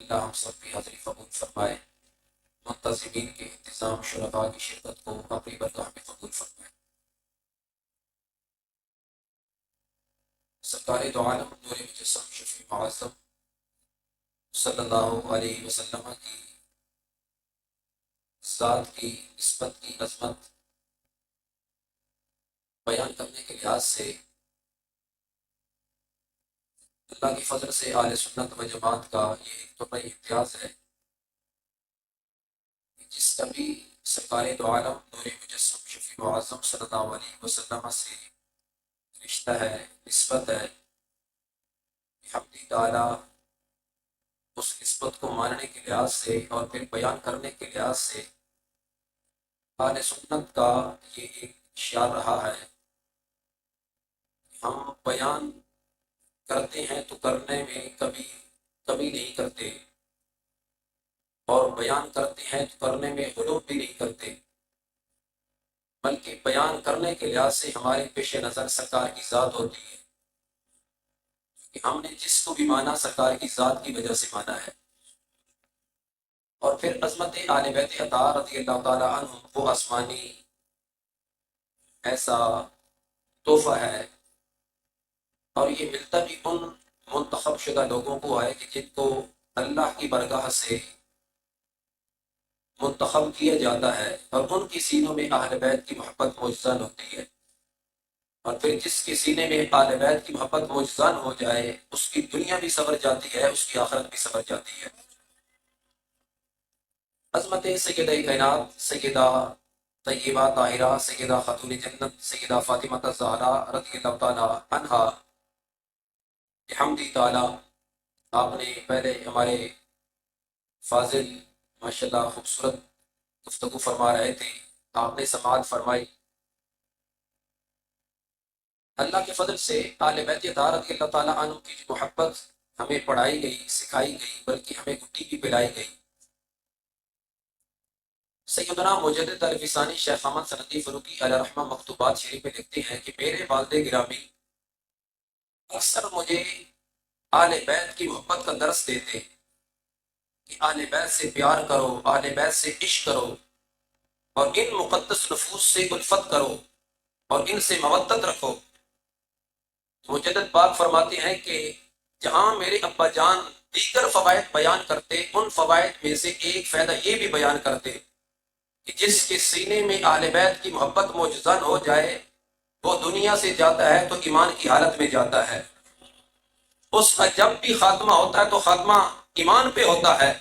اللہ ہم سب کی حاضری قبول فرمائے، منتظمین کے انتظام شرکاء کی شرکت کو اپنی برگاہ میں قبول فرمائے۔ سرکار دو عالم نور مجسم شفیع معظم صلی اللہ علیہ وسلم کی ذات کی نسبت کی عظمت بیان کرنے کے لحاظ سے اللہ کی فضل سے اہل سنت و جماعت کا یہ ایک تو بڑا امتیاز ہے، جس کا بھی سرکار دو عالم نور مجسم شفیع معظم صلی اللہ علیہ وسلم سے رشتہ ہے، نسبت ہے، حمد تعالیٰ اس نسبت کو ماننے کے لحاظ سے اور پھر بیان کرنے کے لحاظ سے اہل سنت کا یہ ایک شعار رہا ہے۔ ہم بیان کرتے ہیں تو کرنے میں کبھی نہیں کرتے، اور بیان کرتے ہیں تو کرنے میں غلو بھی نہیں کرتے، بلکہ بیان کرنے کے لحاظ سے ہمارے پیش نظر سرکار کی ذات ہوتی ہے کہ ہم نے جس کو بھی مانا سرکار کی ذات کی وجہ سے مانا ہے۔ اور پھر عظمت آل بیت اطہار رضی اللہ تعالی عنہ وہ آسمانی ایسا تحفہ ہے، اور یہ ملتا بھی ان منتخب شدہ لوگوں کو ہے کہ جن کو اللہ کی برگاہ سے منتخب کیا جاتا ہے، اور ان کی سینوں میں اہل بیت کی محبت موجزان ہوتی ہے، اور پھر جس کے سینے میں اہل بیت کی محبت موجزان ہو جائے اس کی دنیا بھی سنور جاتی ہے، اس کی آخرت بھی سنور جاتی ہے۔ عظمت سیدہ کائنات سیدہ طیبہ طاہرہ سیدہ خاتون جنت سیدہ فاطمہ الزہرا رضی اللہ تعالی عنہا، حمدی تعالی آپ نے پہلے ہمارے فاضل ماشاءاللہ خوبصورت گفتگو فرما رہے تھے، آپ نے سماعت فرمائی۔ اللہ کے فضل سے آل بیت اطہار رضی اللہ تعالیٰ عنہ کی جو محبت ہمیں پڑھائی گئی، سکھائی گئی، بلکہ ہمیں گٹی بھی پلائی گئی۔ سیدنا مجدد الفی ثانی شیخ احمد سندی فاروقی علیہ رحمہ مکتوبات شریف میں لکھتے ہیں کہ میرے والد گرامی اکثر مجھے آل بیت کی محبت کا درس دیتے کہ آل بیت سے پیار کرو، آل بیت سے عشق کرو، اور ان مقدس نفوس سے الفت کرو، اور ان سے مودت رکھو۔ مجدد پاک فرماتے ہیں کہ جہاں میرے ابا جان دیگر فوائد بیان کرتے، ان فوائد میں سے ایک فائدہ یہ بھی بیان کرتے کہ جس کے سینے میں اہل بیت کی محبت موجزان ہو جائے وہ دنیا سے جاتا ہے تو ایمان کی حالت میں جاتا ہے، اس کا جب بھی خاتمہ ہوتا ہے تو خاتمہ ایمان پہ ہوتا ہے۔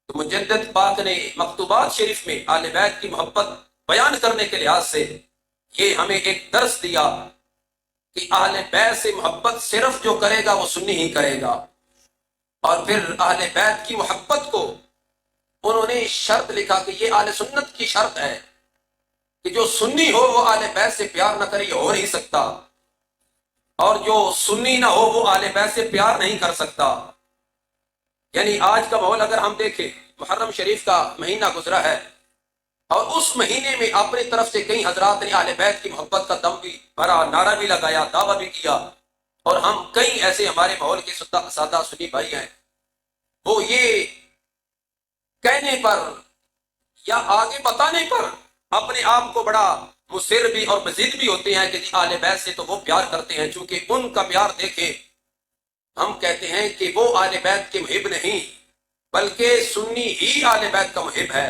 تو مجدد پاک نے مکتوبات شریف میں اہل بیت کی محبت بیان کرنے کے لحاظ سے یہ ہمیں ایک درس دیا کہ اہل بیت سے محبت صرف جو کرے گا وہ سنی ہی کرے گا، اور پھر اہل بیت کی محبت کو انہوں نے شرط لکھا کہ یہ اہل سنت کی شرط ہے کہ جو سنی ہو وہ اہل بیت سے پیار نہ کرے، یہ ہو نہیں سکتا، اور جو سنی نہ ہو وہ اہل بیت سے پیار نہیں کر سکتا۔ یعنی آج کا ماحول اگر ہم دیکھیں، محرم شریف کا مہینہ گزرا ہے، اور اس مہینے میں اپنی طرف سے کئی حضرات نے اہل بیت کی محبت کا دم بھی بھرا، نعرہ بھی لگایا، دعویٰ بھی کیا، اور ہم کئی ایسے ہمارے ماحول کے سادہ سنی بھائی ہیں وہ یہ کہنے پر یا آگے بتانے پر اپنے آپ کو بڑا مصر بھی اور مزید بھی ہوتے ہیں کہ جی اہل بیت سے تو وہ پیار کرتے ہیں، چونکہ ان کا پیار دیکھیں ہم کہتے ہیں کہ وہ اہل بیت کے محب نہیں بلکہ سنی ہی اہل بیت کا محب ہے،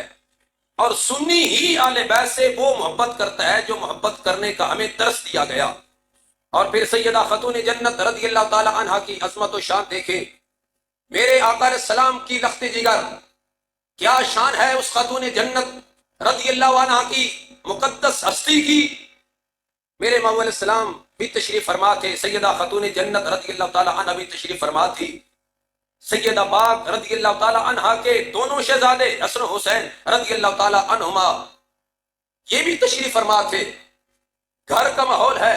اور سنی ہی اہل بیت سے وہ محبت کرتا ہے جو محبت کرنے کا ہمیں درس دیا گیا۔ اور پھر سیدہ خاتون جنت رضی اللہ تعالی عنہا کی عظمت و شان دیکھیں، میرے آقا علیہ السلام کی لخت جگر کیا شان ہے اس خاتون جنت رضی اللہ عنہا کی مقدس ہستی کی۔ میرے مولا علیہ السلام بھی تشریف فرما تھے، سیدہ خاتون جنت رضی اللہ تعالی عنہا بھی تشریف فرما تھی، سیدہ پاک رضی اللہ تعالی عنہا کے دونوں شہزادے حسن و حسین رضی اللہ تعالی عنہما یہ بھی تشریف فرما تھے۔ گھر کا ماحول ہے،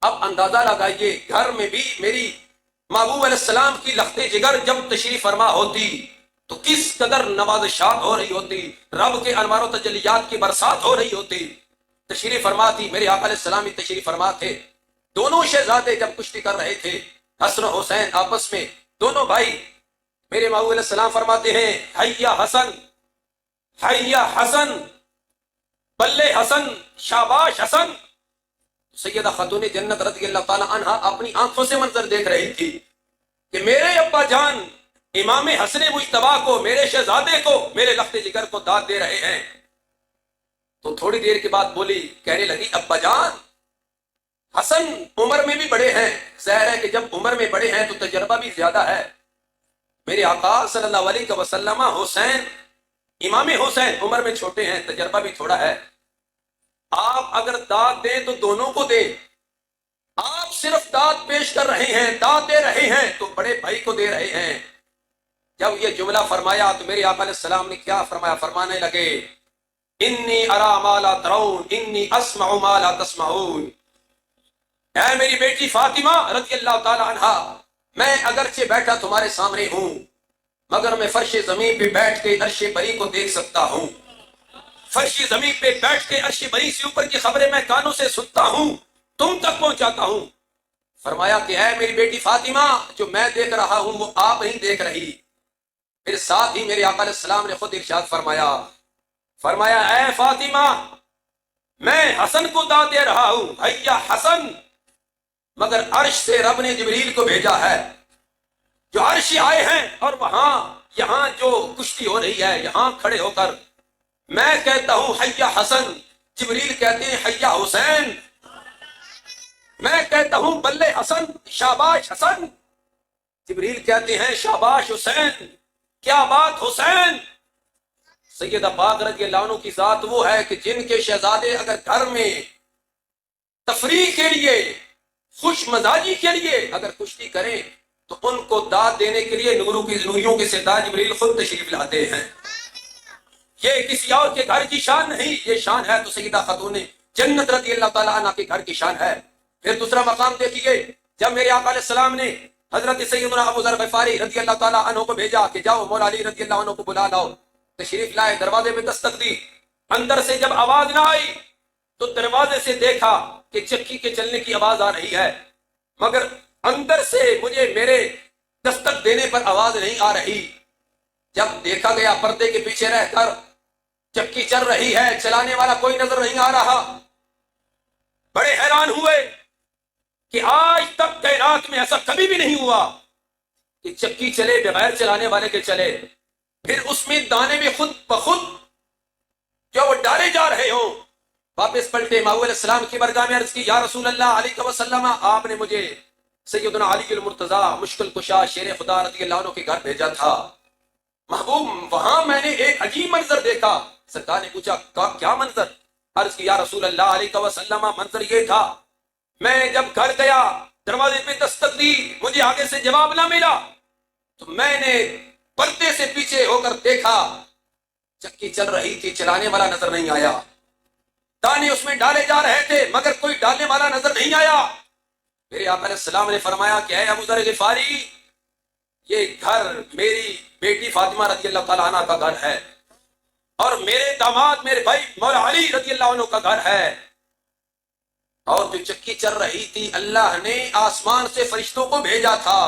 اب اندازہ لگائیے گھر میں بھی میری محبوب علیہ السلام کی لخت جگر جب تشریف فرما ہوتی تو کس قدر نوازشات ہو رہی ہوتی، رب کے انوار و تجلیات کی برسات ہو رہی ہوتی۔ تشریف فرما تھی، میرے آقا علیہ السلام بھی تشریف فرما تھے، دونوں شہزادے جب کشتی کر رہے تھے، حسن و حسین آپس میں دونوں بھائی، میرے محبوب علیہ السلام فرماتے ہیں حیا حسن، حیا حسن، بلے حسن، شاباش حسن۔ سیدہ خاتون جنت رضی اللہ تعالی عنہا اپنی آنکھوں سے منظر دیکھ رہی تھی کہ میرے ابا جان امام حسن مجتبیٰ کو، میرے شہزادے کو، میرے لخت جگر کو داد دے رہے ہیں۔ تو تھوڑی دیر کے بعد بولی، کہنے لگی ابا جان حسن عمر میں بھی بڑے ہیں، ظاہر ہے کہ جب عمر میں بڑے ہیں تو تجربہ بھی زیادہ ہے۔ میرے آقا صلی اللہ علیہ وسلم حسین، امام حسین عمر میں چھوٹے ہیں، تجربہ بھی تھوڑا ہے۔ آپ اگر داد دیں تو دونوں کو دیں، آپ صرف داد پیش کر رہے ہیں، داد دے رہے ہیں تو بڑے بھائی کو دے رہے ہیں۔ جب یہ جملہ فرمایا تو میرے آقا علیہ السلام نے کیا فرمایا؟ فرمانے لگے انی ارا ما لا ترون انی اسمع ما لا تسمعون۔ اے میری بیٹی فاطمہ رضی اللہ تعالی عنہا، میں اگرچہ بیٹھا تمہارے سامنے ہوں مگر میں فرش زمین پہ بیٹھ کے عرش بری کو دیکھ سکتا ہوں، فرش زمین پہ بیٹھ کے عرش بری سے اوپر کی خبریں میں کانوں سے سنتا ہوں، تم تک پہنچاتا ہوں۔ فرمایا کہ اے میری بیٹی فاطمہ، جو میں دیکھ رہا ہوں وہ آپ نہیں دیکھ رہی۔ پھر ساتھ ہی میرے آقا علیہ السلام نے خود ارشاد فرمایا، فرمایا اے فاطمہ میں حسن کو داد دے رہا ہوں، حیا حسن، مگر عرش سے رب نے جبریل کو بھیجا ہے، جو عرش آئے ہیں اور وہاں یہاں جو کشتی ہو رہی ہے یہاں کھڑے ہو کر میں کہتا ہوں حیا حسن، جبریل کہتے ہیں حیا حسین، میں کہتا ہوں بلے حسن، شاباش حسن، جبریل کہتے ہیں شاباش حسین، کیا بات حسین۔ سیدہ پاک رضی اللہ عنہ کی ذات وہ ہے کہ جن کے شہزادے اگر گھر میں تفریح کے لیے، خوش مزاجی کے لیے اگر کشتی کریں تو ان کو داد دینے کے لیے نوریوں کے سردار جبریل خود تشریف لاتے ہیں۔ یہ کسی اور کے گھر کی شان نہیں، یہ شان ہے تو سیدہ خاتون جنت رضی اللہ تعالیٰ عنہ کے گھر کی شان ہے۔ پھر دوسرا مقام دیکھیے، جب میرے آقا علیہ السلام نے حضرت سیدنا ابو ذر غفاری رضی اللہ تعالیٰ عنہ کو بھیجا کہ جاؤ مولا علی رضی اللہ عنہ کو بلا لاؤ، تشریف لائے، دروازے میں دستک دی، اندر سے جب آواز نہ آئی تو دروازے سے دیکھا کہ چکی کے چلنے کی آواز آ رہی ہے، مگر اندر سے مجھے میرے دستک دینے پر آواز نہیں آ رہی۔ جب دیکھا گیا پردے کے پیچھے رہ کر چکی چل رہی ہے، چلانے والا کوئی نظر نہیں آ رہا، بڑے حیران ہوئے کہ آج تک کائنات میں ایسا کبھی بھی نہیں ہوا کہ چکی چلے بغیر چلانے والے کے چلے، پھر اس میں دانے بھی خود بخود جو وہ ڈالے جا رہے ہوں۔ واپس پلٹے، محبوب علیہ السلام کی برگاہ میں عرض کی، یا رسول اللہ علیہ وسلم، آپ نے مجھے سیدنا علی المرتضیٰ مشکل کشا شیر خدا رضی اللہ عنہ کے گھر بھیجا تھا۔ محبوب وہاں میں نے ایک عجیب منظر دیکھا۔ سرکار نے پوچھا کیا منظر؟ عرض کی، یا رسول اللہ علیہ وسلم، منظر یہ تھا، میں جب گھر گیا دروازے پہ دستک دی، مجھے آگے سے جواب نہ ملا تو میں نے پردے سے پیچھے ہو کر دیکھا، چکی چل رہی تھی، چلانے والا نظر نہیں آیا، دانے اس میں ڈالے جا رہے تھے مگر کوئی ڈالنے والا نظر نہیں آیا۔ میرے آقا علیہ السلام نے فرمایا کہ اے ابو ذر غفاری، یہ گھر میری بیٹی فاطمہ رضی اللہ تعالیٰ عنہ کا گھر ہے اور میرے داماد میرے بھائی مولا علی رضی اللہ عنہ کا گھر ہے، اور جو چکی چل رہی تھی اللہ نے آسمان سے فرشتوں کو بھیجا تھا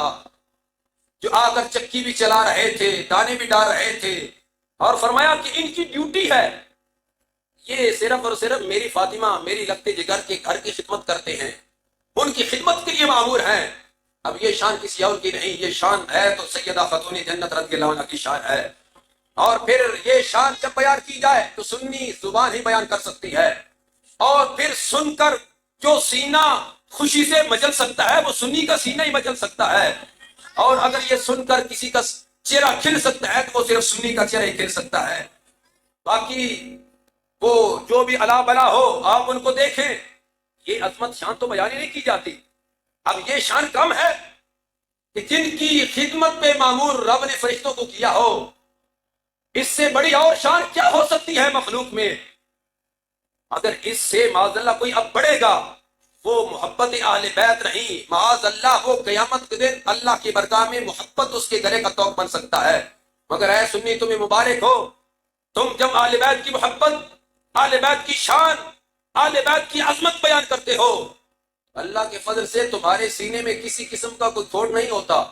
جو آ کر چکی بھی چلا رہے تھے، دانے بھی ڈال رہے تھے، اور فرمایا کہ ان کی ڈیوٹی ہے، یہ صرف اور صرف میری فاطمہ میری لگتے جگر کے گھر کی خدمت کرتے ہیں، ان کی خدمت کے لیے مامور ہیں۔ اب یہ شان کسی اور کی نہیں، یہ شان ہے تو سیدہ خاتون جنت رضی اللہ عنہ کی شان ہے۔ اور پھر یہ شان جب بیان کی جائے تو سنی زبان ہی بیان کر سکتی ہے، اور پھر سن کر جو سینہ خوشی سے مچل سکتا ہے وہ سنی کا سینہ ہی مچل سکتا ہے، اور اگر یہ سن کر کسی کا چہرہ کھل سکتا ہے تو وہ صرف سنی کا چہرہ ہی کھل سکتا ہے۔ باقی وہ جو بھی الا بلا ہو آپ ان کو دیکھیں، یہ عظمت شان تو بیان ہی نہیں کی جاتی۔ اب یہ شان کم ہے کہ جن کی خدمت پہ معمور رب نے فرشتوں کو کیا ہو، اس سے بڑی اور شان کیا ہو سکتی ہے مخلوق میں؟ اگر اس سے معاذ اللہ کوئی اب بڑھے گا وہ محبت اہل بیت نہیں، معاذ اللہ وہ قیامت کے دن اللہ کی برگاہ میں محبت اس کے گلے کا توق بن سکتا ہے۔ مگر اے سنی تمہیں مبارک ہو، تم جب اہل بیت کی محبت، اہل بیت کی شان، اہل بیت کی عظمت بیان کرتے ہو، اللہ کے فضل سے تمہارے سینے میں کسی قسم کا کوئی کھوٹ نہیں ہوتا،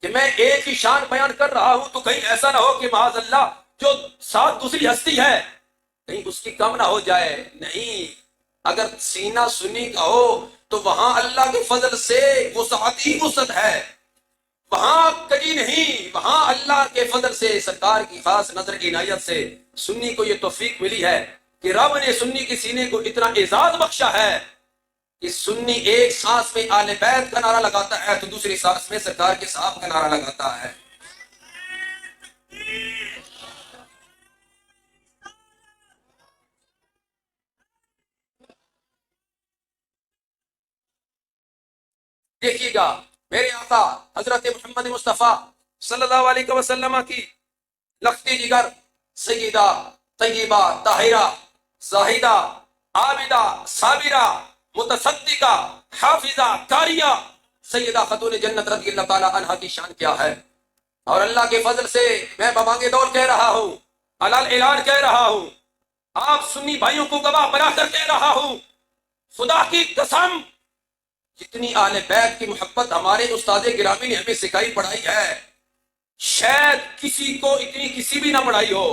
کہ میں ایک ہی شان بیان کر رہا ہوں تو کہیں ایسا نہ ہو کہ معاذ اللہ جو ساتھ دوسری ہستی ہے کہیں اس کی کم نہ ہو جائے. نہیں، اگر سینہ سنی کا ہو تو وہاں اللہ کے فضل سے وسعت ہی وسعت ہے، وہاں کجی نہیں، وہاں اللہ کے فضل سے سرکار کی خاص نظر عنایت سے سنی کو یہ توفیق ملی ہے کہ رب نے سنی کے سینے کو اتنا اعزاز بخشا ہے کہ سنی ایک سانس میں آل بیت کا نعرہ لگاتا ہے تو دوسری سانس میں سرکار کے صاحب کا نعرہ لگاتا ہے. دیکھیے گا میرے آقا حضرت محمد مصطفیٰ صلی اللہ علیہ وسلم کی لختی جگر سیدہ طیبہ طاہرہ زاہدہ عابدہ صابرہ متصدقہ حافظہ قاریہ سیدہ خاتون جنت رضی اللہ تعالی عنہا کی شان کیا ہے. اور اللہ کے فضل سے میں بمانگے دور کہہ رہا ہوں، علل اعلان کہہ رہا ہوں، آپ سنی بھائیوں کو گواہ بنا کر کہہ رہا ہوں، خدا کی قسم جتنی اہل بیت کی محبت ہمارے استاد گرامی نے ہمیں سکھائی پڑھائی ہے شاید کسی کو اتنی کسی بھی نہ پڑھائی ہو.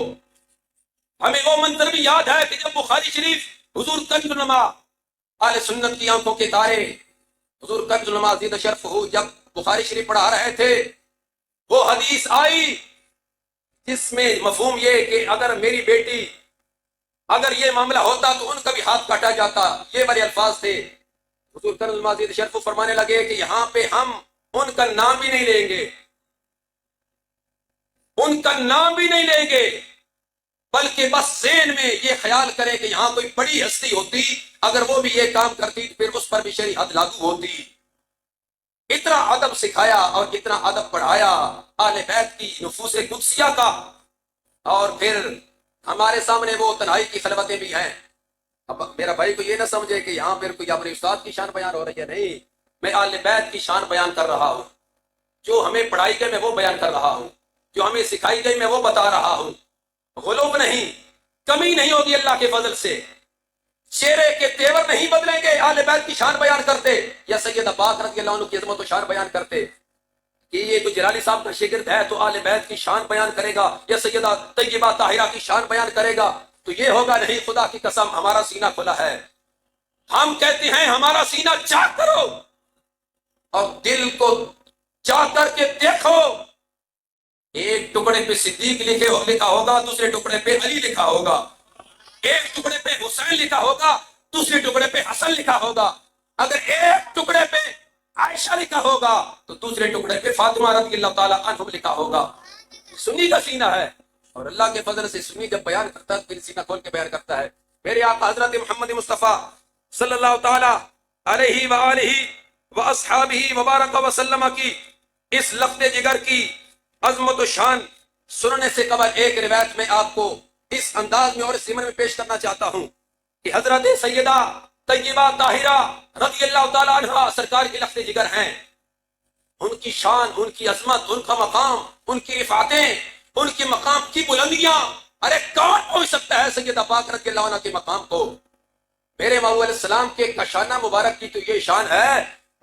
ہمیں وہ منظر بھی یاد ہے کہ جب بخاری شریف حضور کنز العلماء اہل سنت کی آنکھوں کے تارے حضور کنز العلماء زید شرف ہو جب بخاری شریف پڑھا رہے تھے وہ حدیث آئی جس میں مفہوم یہ کہ اگر میری بیٹی اگر یہ معاملہ ہوتا تو ان کا بھی ہاتھ کاٹا جاتا، یہ والے الفاظ تھے. حضور کنز العلماء زید شرف فرمانے لگے کہ یہاں پہ ہم ان کا نام بھی نہیں لیں گے، ان کا نام بھی نہیں لیں گے، بلکہ بس ذہن میں یہ خیال کریں کہ یہاں کوئی بڑی ہستی ہوتی اگر وہ بھی یہ کام کرتی تو پھر اس پر بھی شرعی حد لاگو ہوتی. اتنا ادب سکھایا اور اتنا ادب پڑھایا اہل بیت کی نفوس قدسیہ کا. اور پھر ہمارے سامنے وہ تنہائی کی خلوتیں بھی ہیں. اب میرا بھائی کو یہ نہ سمجھے کہ یہاں پھر کوئی اپنے استاد کی شان بیان ہو رہی ہے، نہیں، میں اہل بیت کی شان بیان کر رہا ہوں. جو ہمیں پڑھائی گئی میں وہ بیان کر رہا ہوں، جو ہمیں سکھائی گئی میں وہ بتا رہا ہوں. غلوب نہیں، کمی نہیں ہوگی اللہ کے فضل سے. چہرے کے تیور نہیں بدلیں گے. اہل بیت کی شان بیان کرتے یا سیدہ پاک رضی اللہ عنہ کی عظمت و شان بیان کرتے کہ یہ کوئی جلالی صاحب کا شاگرد ہے تو اہل بیت کی شان بیان کرے گا یا سیدہ طیبہ طاہرہ کی شان بیان کرے گا تو یہ ہوگا. نہیں، خدا کی قسم ہمارا سینہ کھلا ہے. ہم کہتے ہیں ہمارا سینہ چاک کرو اور دل کو چاک کر کے دیکھو. ایک ٹکڑے پہ صدیق لکھا ہوگا، دوسرے ٹکڑے پہ علی لکھا ہوگا. ایک ٹکڑے پہ حسین لکھا ہوگا، دوسرے ٹکڑے پہ حسن لکھا ہوگا. اگر ایک ٹکڑے پہ عائشہ لکھا ہوگا تو دوسرے ٹکڑے پہ فاطمہ رضی اللہ تعالی عنہ لکھا ہوگا. سنی کا سینہ ہے اور اللہ کے فضل سے سنی جب بیان کرتا ہے پھر سینہ کھول کے بیان کرتا ہے. میرے آقا حضرت محمد مصطفیٰ صلی اللہ تعالی علیہ وآلہ واصحابہ وبارک وسلم کی اس لخت جگر کی عظمت و شان سننے سے قبل ایک روایت میں آپ کو اس انداز میں اور اس سمن میں پیش کرنا چاہتا ہوں کہ حضرت سیدہ طیبہ طاہرہ رضی اللہ تعالی عنہ سرکار کی لخت جگر ہیں. ان کی شان، ان کی عظمت، ان کا مقام، ان کی رفعتیں، ان کے مقام کی بلندیاں، ارے کون پہنچ سکتا ہے سیدہ پاک رضی اللہ عنہ کے مقام کو؟ میرے محبوب علیہ السلام کے کشانہ مبارک کی تو یہ شان ہے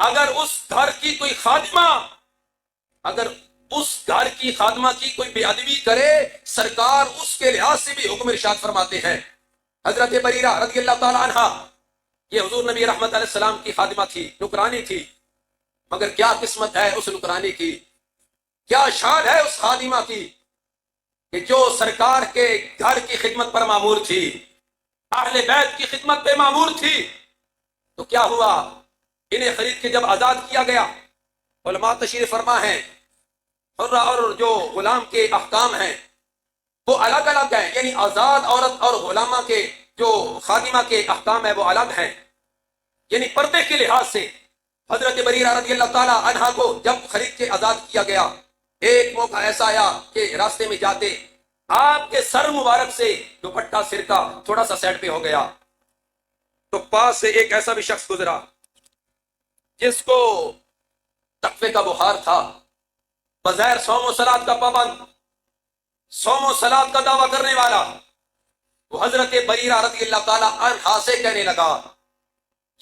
اگر اس گھر کی کوئی خادمہ، اگر اس گھر کی خادمہ کی کوئی بے ادبی کرے سرکار اس کے لحاظ سے بھی حکم ارشاد فرماتے ہیں. حضرت بریرہ رضی اللہ تعالی عنہ یہ حضور نبی رحمت علیہ السلام کی خادمہ تھی، نکرانی تھی، مگر کیا قسمت ہے اس نکرانی کی، کیا شان ہے اس خادمہ کی کہ جو سرکار کے گھر کی خدمت پر معمور تھی، اہل بیت کی خدمت پہ معمور تھی. تو کیا ہوا؟ انہیں خرید کے جب آزاد کیا گیا، علماء تشریف فرما ہیں حرہ اور جو غلام کے احکام ہیں وہ الگ الگ ہیں، یعنی آزاد عورت اور غلامہ کے جو خادمہ کے احکام ہیں وہ الگ ہیں. یعنی پردے کے لحاظ سے حضرت بریرہ رضی اللہ تعالی عنہا کو جب خرید کے آزاد کیا گیا، ایک موقع ایسا آیا کہ راستے میں جاتے آپ کے سر مبارک سے دوپٹہ سر کا تھوڑا سا سیٹ پہ ہو گیا تو پاس سے ایک ایسا بھی شخص گزرا جس کو تقوی کا بخار تھا، بظاہر صوم و صلات کا پابند، صوم و صلات کا دعویٰ کرنے والا. وہ حضرت بریرہ رضی اللہ تعالی عنہا سے کہنے لگا،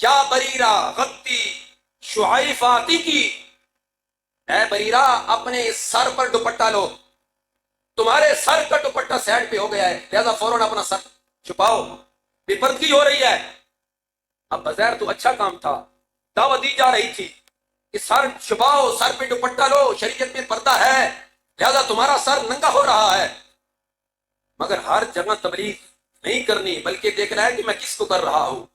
یا بریرہ غتی شعیفاتی کی، اے بریرہ اپنے سر پر دوپٹہ لو، تمہارے سر کا دوپٹہ سائڈ پہ ہو گیا ہے، لہذا فوراً اپنا سر چھپاؤ، بے پردگی ہو رہی ہے۔ اب بظاہر تو اچھا کام تھا، دعوت دی جا رہی تھی کہ سر چھپاؤ، سر پہ دوپٹہ لو، شریعت میں پردہ ہے، لہذا تمہارا سر ننگا ہو رہا ہے، مگر ہر جگہ تبلیغ نہیں کرنی، بلکہ دیکھنا ہے کہ میں کس کو کر رہا ہوں،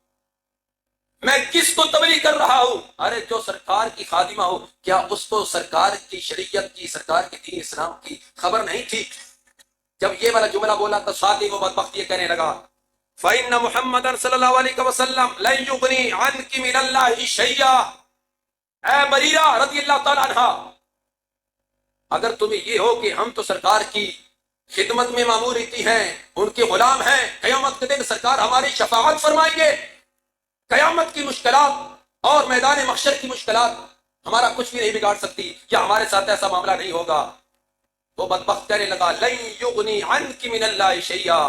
میں کس کو تبلیغ کر رہا ہوں۔ ارے جو سرکار کی خادمہ ہو، کیا اس کو سرکار کی شریعت کی، سرکار کی دین اسلام کی خبر نہیں تھی؟ جب یہ والا جملہ بولا تو ساتھ ہی وہ بدبخت یہ کہنے لگا فَإِنَّ مُحَمَّدًا صلی اللہ علیہ وسلم لَن يُغْنِي عَنْكِ مِنَ اللَّهِ شَيْئًا۔ اے بریرہ رضی اللہ تعالیٰ عنہ، اگر تمہیں یہ ہو کہ ہم تو سرکار کی خدمت میں مامور رہتی ہیں، ان کے غلام ہیں، قیامت کے دن سرکار ہماری شفاعت فرمائیں گے، قیامت کی مشکلات اور میدان محشر کی مشکلات ہمارا کچھ بھی نہیں بگاڑ سکتی، یا ہمارے ساتھ ایسا معاملہ نہیں ہوگا۔ وہ بدبخت کہنے لگا لن یغنی عنک من اللہ شیئا،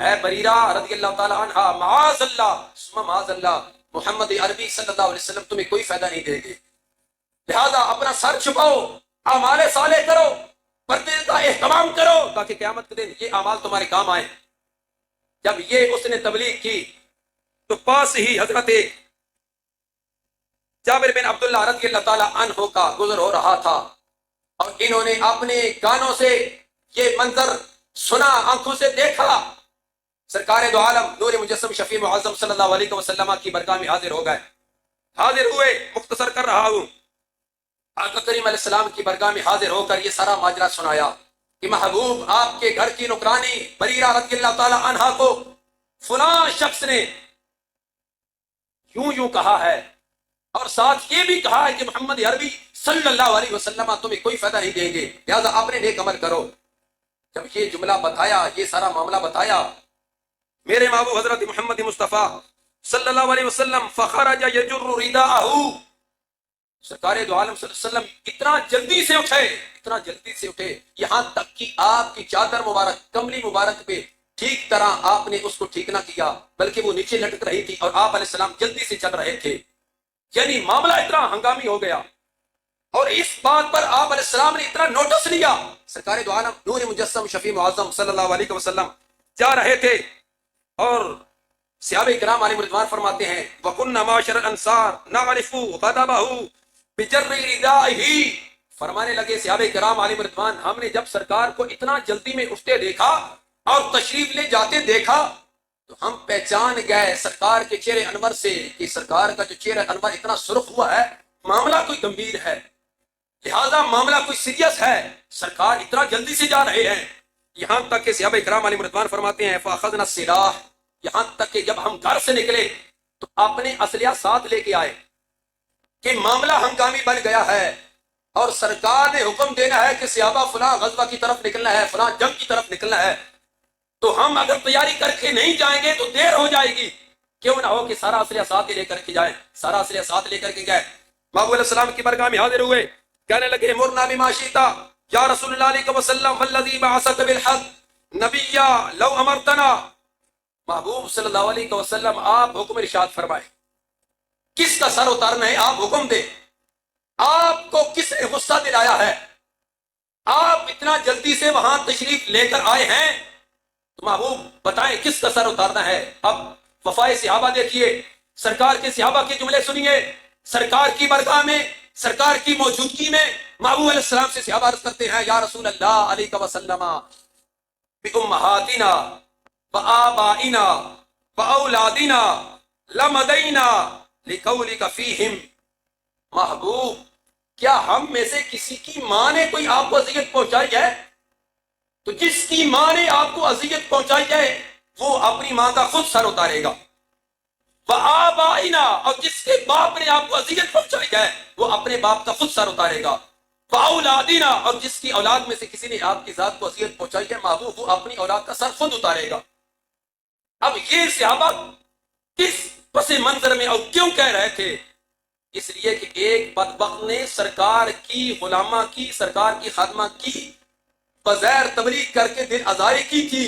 اے بریرہ رضی اللہ تعالی عنہ، معاذ اللہ ثم معاذ اللہ، محمد عربی صلی اللہ علیہ وسلم تمہیں کوئی فائدہ نہیں دے گے، لہذا اپنا سر چھپاؤ، اعمال صالح کرو، پردے کا اہتمام کرو، تاکہ قیامت کے دن یہ اعمال تمہارے کام آئے۔ جب یہ اس نے تبلیغ کی تو پاس ہی حضرت جابر بن عبداللہ رضی اللہ تعالی عنہ کا گزر ہو رہا تھا، اور انہوں نے اپنے کانوں سے یہ منظر سنا، آنکھوں سے دیکھا، سرکار دو عالم نور مجسم شفیع معظم صلی اللہ علیہ وسلم کی برگاہ میں حاضر ہو گئے، حاضر ہوئے، مختصر کر رہا ہوں، آقا کریم علیہ السلام کی برگاہ میں حاضر ہو کر یہ سارا ماجرا سنایا کہ محبوب آپ کے گھر کی نوکرانی بریرہ رضی اللہ تعالی عنہا کو فلاں شخص نے یوں یوں کہا ہے، اور ساتھ یہ بھی کہا ہے کہ محمد عربی صلی اللہ علیہ وسلم تمہیں کوئی فائدہ نہیں دیں گے، لہذا اپنے نیک عمل کرو۔ جب یہ جملہ بتایا، یہ سارا معاملہ بتایا، میرے محبوب حضرت محمد مصطفیٰ صلی اللہ علیہ وسلم فخرج یجر رداءہ، سرکار دو عالم صلی اللہ علیہ وسلم اتنا جلدی سے اٹھے، اتنا جلدی سے اٹھے، یہاں تک کہ آپ کی چادر مبارک، کملی مبارک پہ ٹھیک طرح آپ نے اس کو ٹھیک نہ کیا، بلکہ وہ نیچے لٹک رہی تھی اور آپ علیہ السلام جلدی سے چل رہے تھے، یعنی معاملہ اتنا ہنگامی ہو گیا، اور اس بات پر آپ علیہ السلام نے اتنا نوٹس لیا، سرکار دو عالم نور مجسم شفیع معظم صلی اللہ علیہ وسلم جا رہے تھے، اور صحابہ کرام علیہ رضوان فرماتے ہیں وَكُنَّ مَعْشَرَ الْأَنصَارِ نَعْرِفُ غَضَبَهُ بِجَرِّ رِدَائِهِ، فرمانے لگے صحابہ کرام علیہ رضوان، ہم نے جب سرکار کو اتنا جلدی میں اٹھتے دیکھا اور تشریف لے جاتے دیکھا تو ہم پہچان گئے سرکار کے چہرے انور سے کہ سرکار کا جو چہرہ انور اتنا سرخ ہوا ہے، معاملہ کوئی گمبھیر ہے، لہذا معاملہ کوئی سیریس ہے، سرکار اتنا جلدی سے جا رہے ہیں۔ یہاں تک کہ صحابہ کرام علیہ رضوان فرماتے ہیں فاخذنا السلاح، یہاں تک کہ جب ہم گھر سے نکلے تو اپنے اسلحہ ساتھ لے کے آئے کہ معاملہ ہنگامی بن گیا ہے، اور سرکار نے حکم دینا ہے کہ صحابہ فلاں غزوہ کی طرف نکلنا ہے، فلاں جنگ کی طرف نکلنا ہے، تو ہم اگر تیاری کر کے نہیں جائیں گے تو دیر ہو جائے گی، کیوں نہ ہو کہ سارا اسلحہ ساتھ لے کر کے جائیں، سارا اسلحہ ساتھ لے کر کے گئے، محبوب علیہ السلام کی برگاہ میں حاضر ہوئے، کہنے لگے مرنا بما شئتا یا رسول اللہ علیہ وسلم والذی بعثک بالحق نبیا لو امرتنا، محبوب صلی اللہ علیہ وسلم آپ حکم ارشاد فرمائے، کس کا سر اتارنا ہے آپ حکم دیں، آپ کو کس نے غصہ دلایا ہے، آپ اتنا جلدی سے وہاں تشریف لے کر آئے ہیں، تو محبوب بتائیں کس کا سر اتارنا ہے۔ اب وفائے صحابہ دیکھیے، سرکار کے صحابہ کے جملے سنیے، سرکار کی برگاہ میں، سرکار کی موجودگی میں محبوب علیہ السلام سے صحابہ عرض کرتے ہیں یا رسول اللہ علیہ وسلم بأمہاتنا وآبائنا وأولادنا لمدینا لقولک فیہم، محبوب کیا ہم میں سے کسی کی ماں نے کوئی آپ کو اذیت پہنچائی ہے؟ تو جس کی ماں نے آپ کو اذیت پہنچائی ہے وہ اپنی ماں کا خود سر اتارے گا، وآبائنا، اور جس کے باپ نے آپ کو اذیت پہنچائی ہے وہ اپنے باپ کا خود سر اتارے گا، وأولادنا، اور جس کی اولاد میں سے کسی نے آپ کی ذات کو اذیت پہنچائی ہے محبوب وہ اپنی اولاد کا سر خود اتارے گا۔ اب یہ صحابہ کس پس منظر میں اور کیوں کہہ رہے تھے؟ اس لیے کہ ایک بدبخت نے سرکار کی غلامہ کی، سرکار کی خادمہ کی بغیر تبلیغ کر کے دل آزاری کی تھی،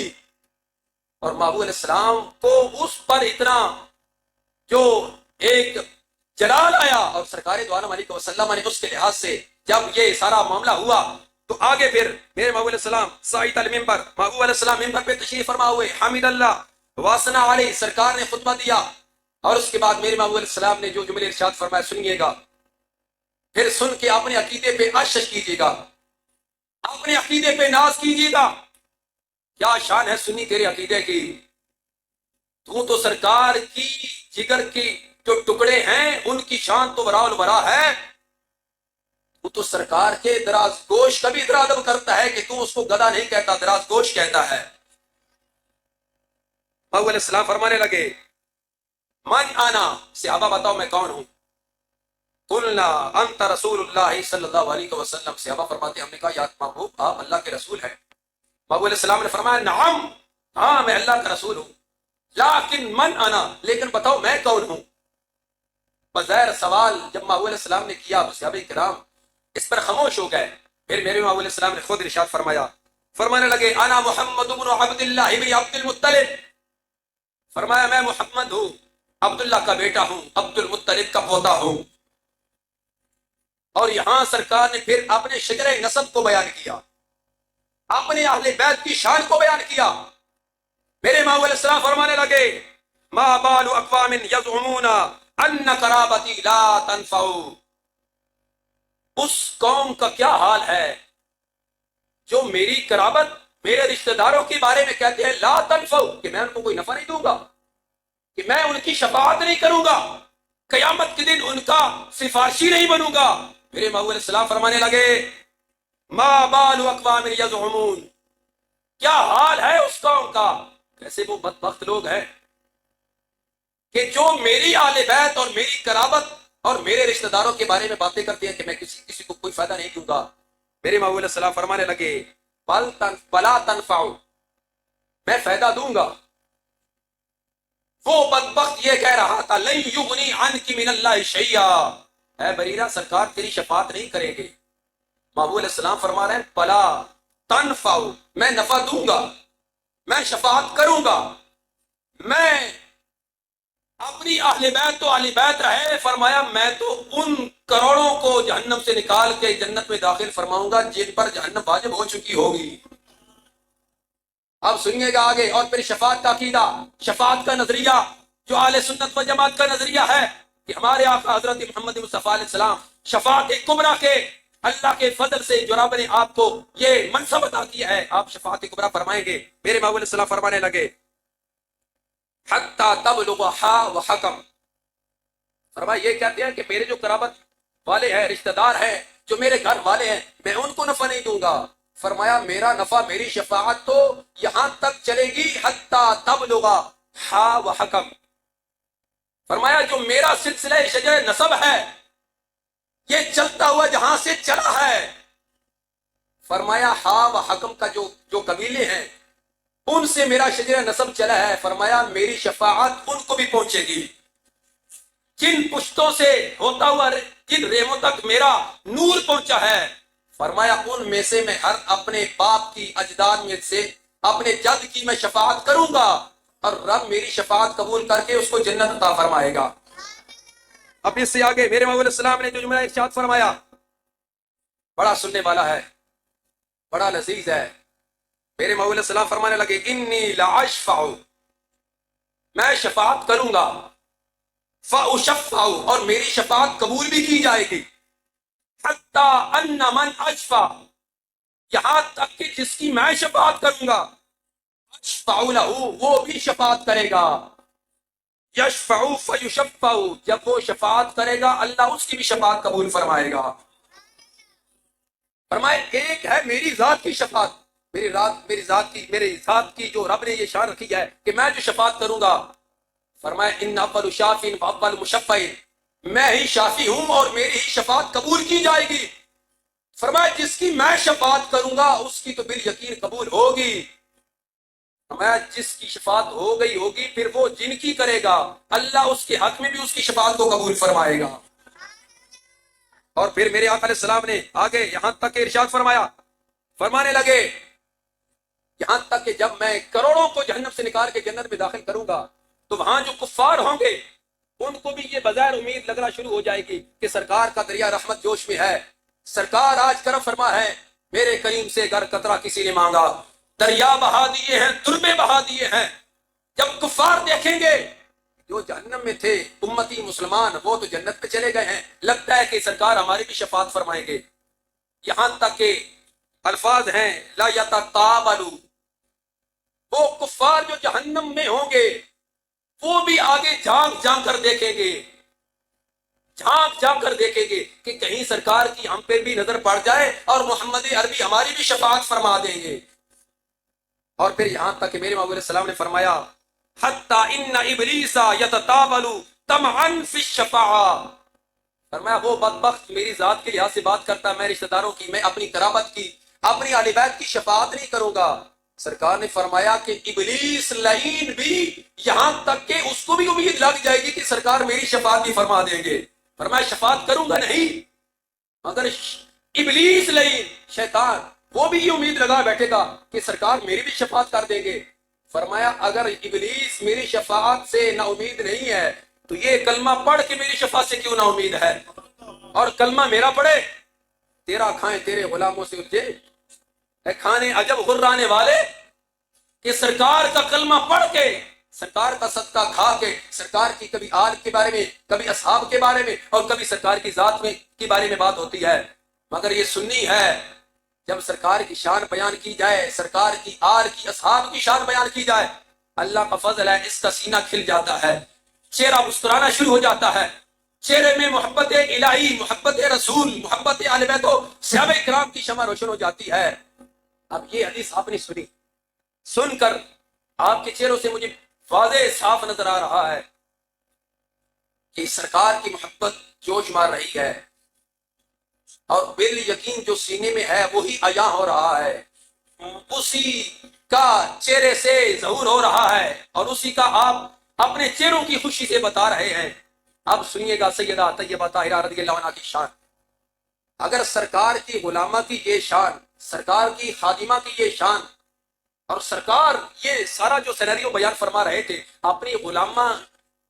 اور محبوب علیہ السلام کو اس پر اتنا جو ایک جلال آیا، اور سرکار دو عالم علیہ وسلم نے اس کے لحاظ سے جب یہ سارا معاملہ ہوا تو آگے پھر میرے محبوب علیہ السلام صعید المنبر، محبوب علیہ السلام ممبر پہ تشریف فرما ہوئے، حمد اللہ واسنا علیہ، سرکار نے خطبہ دیا، اور اس کے بعد میرے محبوب علیہ السلام نے جو جملے ارشاد فرمایا سنیے گا، پھر سن کے اپنے عقیدے پہ اشش کیجیے گا، اپنے عقیدے پہ ناز کیجیے گا۔ کیا شان ہے سنی تیرے عقیدے کی، تو سرکار کی جگر کی جو ٹکڑے ہیں ان کی شان تو وراء الورا ہے، تو سرکار کے دراز گوش کا بھی ادب کرتا ہے کہ تو اس کو گدا نہیں کہتا، دراز گوش کہتا ہے۔ محبوب علیہ السلام فرمانے لگے من انا، صحابہ بتاؤ میں کون ہوں؟ قلنا انت رسول اللہ صلی اللہ علیہ وسلم، صحابہ فرماتے ہم نے کہا یا محبوب آپ اللہ کے رسول ہیں۔ محبوب علیہ السلام نے فرمایا نعم، ہاں میں اللہ کا رسول ہوں، لیکن من انا، لیکن بتاؤ میں کون ہوں؟ بظاہر سوال جب محبوب علیہ السلام نے کیا تو صحابہ کرام اس پر خاموش ہو گئے۔ پھر میرے محبوب علیہ السلام نے خود ارشاد فرمایا، فرمانے لگے انا محمد بن عبد اللہ بن عبد المطلب، فرمایا میں محمد ہوں، عبداللہ کا بیٹا ہوں، عبد المطلب کا پوتا ہوں۔ اور یہاں سرکار نے پھر اپنے شجر نسب کو بیان کیا، اپنے اہل بیت کی شان کو بیان کیا۔ میرے محبوب علیہ السلام فرمانے لگے ما بال اقوام یزعمون ان قرابتی لا تنفع، اس قوم کا کیا حال ہے جو میری قرابت، میرے رشتہ داروں کے بارے میں کہتے ہیں لا تنفع، کہ میں ان کو کوئی نفع نہیں دوں گا، کہ میں ان کی شفاعت نہیں کروں گا، قیامت کے دن ان کا سفارشی نہیں بنوں گا۔ میرے محبوب علیہ السلام فرمانے لگے ما بال اقوام یزعمون، کیا حال ہے اس قوم کا، کیسے وہ بدبخت لوگ ہیں کہ جو میری اہل بیت اور میری قرابت اور میرے رشتہ داروں کے بارے میں باتیں کرتے ہیں کہ میں کسی کو کوئی فائدہ نہیں دوں گا۔ میرے محبوب علیہ السلام فرمانے لگے بلا تنفع، میں فائدہ دوں گا۔ وہ بدبخت یہ کہہ رہا تھا لن یغنی عنک من اللہ شیئا، اے بریرہ سرکار تیری شفاعت نہیں کریں گے۔ محبوب علیہ السلام فرما رہے ہیں بلا تنفع، میں نفع دوں گا، میں شفاعت کروں گا، میں اپنی اہل بیت تو اہل بیت رہے، فرمایا میں تو ان کروڑوں کو جہنم سے نکال کے جنت میں داخل فرماؤں گا جن پر جہنم واجب ہو چکی ہوگی۔ اب سنیے گا آگے، اور پھر شفاعت کا عقیدہ، شفاعت کا نظریہ جو اہل سنت و جماعت کا نظریہ ہے کہ ہمارے آقا حضرت محمد مصطفیٰ علیہ السلام شفاعت کبریٰ کے اللہ کے فضل سے جو رب نے آپ کو یہ منصب عطا کیا ہے، آپ شفاعت کبریٰ فرمائیں گے۔ میرے محبوب علیہ السلام فرمانے لگے حتی تبلغ حا و حکم، فرمایا یہ کہتے ہیں کہ میرے جو قرابت والے ہیں، رشتہ دار ہیں، جو میرے گھر والے ہیں، میں ان کو نفع نہیں دوں گا۔ فرمایا میرا نفع، میری شفاعت تو یہاں تک چلے گی حتی تبلغ حا و حکم، فرمایا جو میرا سلسلہ شجر نسب ہے یہ چلتا ہوا جہاں سے چلا ہے، فرمایا ہا و حکم کا جو قبیلے ہیں ان سے میرا شجر نسب چلا ہے، فرمایا میری شفاعت ان کو بھی پہنچے گی۔ جن پشتوں سے ہوتا ہوا جن ریموں تک میرا نور پہنچا ہے، فرمایا ان میں سے میں ہر اپنے باپ کی اجداد میں سے اپنے جد کی میں شفاعت کروں گا، اور رب میری شفاعت قبول کر کے اس کو جنت عطا فرمائے گا۔ اب اس سے آگے میرے محبوب علیہ السلام نے جو جملہ ارشاد فرمایا بڑا سننے والا ہے، بڑا لذیذ ہے۔ میرے محبوب علیہ السلام فرمانے لگے انی لاشفع، میں شفاعت کروں گا، فاشفع، اور میری شفاعت قبول بھی کی جائے گی، حتی ان من اشفع، یہاں تک کہ جس کی میں شفاعت کروں گا، اشفع لہ، وہ بھی شفاعت کرے گا، یشفع فیشفع، جب وہ شفاعت کرے گا اللہ اس کی بھی شفاعت قبول فرمائے گا۔ فرمائے ایک ہے میری ذات کی شفاعت، میری ذات کی جو رب نے یہ شان رکھی ہے کہ میں جو شفاعت کروں گا، فرمائے ان اول شافع و اول مشفع، میں ہی شافی ہوں اور میری ہی شفاعت قبول کی جائے گی۔ فرمائے جس کی میں شفاعت کروں گا اس کی تو بالیقین قبول ہوگی، فرمایا جس کی شفاعت ہو گئی ہوگی پھر وہ جن کی کرے گا اللہ اس کے حق میں بھی اس کی شفاعت کو قبول فرمائے گا۔ اور پھر میرے آقا علیہ السلام نے آگے یہاں تک کہ ارشاد فرمایا، فرمانے لگے یہاں تک کہ جب میں کروڑوں کو جہنم سے نکال کے جنت میں داخل کروں گا تو وہاں جو کفار ہوں گے ان کو بھی یہ بظاہر امید لگنا شروع ہو جائے گی کہ سرکار کا دریا رحمت جوش میں ہے، سرکار آج کرم فرما ہے میرے کریم سے گر قطرہ کسی نے مانگا، دریا بہا دیے ہیں، تربے بہا دیے ہیں۔ جب کفار دیکھیں گے جو جہنم میں تھے امتی مسلمان وہ تو جنت پہ چلے گئے ہیں، لگتا ہے کہ سرکار ہماری بھی شفاعت فرمائیں گے۔ یہاں تک کہ الفاظ ہیں لا یتقابلوا، وہ کفار جو جہنم میں ہوں گے وہ بھی آگے جھانک جھانک کر دیکھیں گے، جھانک جھانک کر دیکھیں گے کہ کہیں سرکار کی ہم پہ بھی نظر پڑ جائے اور محمد عربی ہماری بھی شفاعت فرما دیں گے۔ اور پھر یہاں تک کہ میرے محبوب علیہ السلام نے فرمایا حتی ان ابلیس یتطاول طمعا فی الشفاعہ، فرمایا وہ بدبخت میری ذات کے لحاظ سے بات کرتا ہے، میں رشتہ داروں کی، میں اپنی قرابت کی، اپنی اہل بیت کی شفاعت نہیں کروں گا۔ سرکار نے فرمایا کہ ابلیس لعین بھی یہاں تک کہ اس کو بھی امید لگ جائے گی کہ سرکار میری شفاعت بھی فرما دیں گے، فرمایا شفاعت کروں گا نہیں، مگر ابلیس لعین شیطان وہ بھی یہ امید لگا بیٹھے گا کہ سرکار میری بھی شفاعت کر دیں گے۔ فرمایا اگر ابلیس میری شفاعت سے نا امید نہیں ہے تو یہ کلمہ پڑھ کے میری شفاعت سے کیوں نا امید ہے، اور کلمہ میرا پڑھے تیرا کھائیں تیرے غلاموں سے الجھے، اے کھانے عجب غرانے والے کہ سرکار کا کلمہ پڑھ کے، سرکار کا صدقہ کھا کے، سرکار کی کبھی آل کے بارے میں، کبھی اصحاب کے بارے میں، اور کبھی سرکار کی ذات میں کے بارے میں بات ہوتی ہے، مگر یہ سنی ہے جب سرکار کی شان بیان کی جائے، سرکار کی آل کی اصحاب کی شان بیان کی جائے، اللہ کا فضل ہے اس کا سینہ کھل جاتا ہے، چہرہ مسکرانا شروع ہو جاتا ہے، چہرے میں محبت الہی، محبت رسول، محبت اہل بیت و صحابہ کرام کی شمع روشن ہو جاتی ہے۔ اب یہ حدیث آپ نے سنی، سن کر آپ کے چہروں سے مجھے واضح صاف نظر آ رہا ہے کہ سرکار کی محبت جوش مار رہی ہے، اور بال یقین جو سینے میں ہے وہی عیاں ہو رہا ہے، اسی کا چہرے سے ظہور ہو رہا ہے، اور اسی کا آپ اپنے چہروں کی خوشی سے بتا رہے ہیں۔ اب سنیے گا سیدہ طیبہ طاہرہ رضی اللہ عنہا کی شان، اگر سرکار کی غلامہ کی یہ شان، سرکار کی خادمہ کی یہ شان، اور سرکار یہ سارا جو سینریو بیان فرما رہے تھے اپنی غلامہ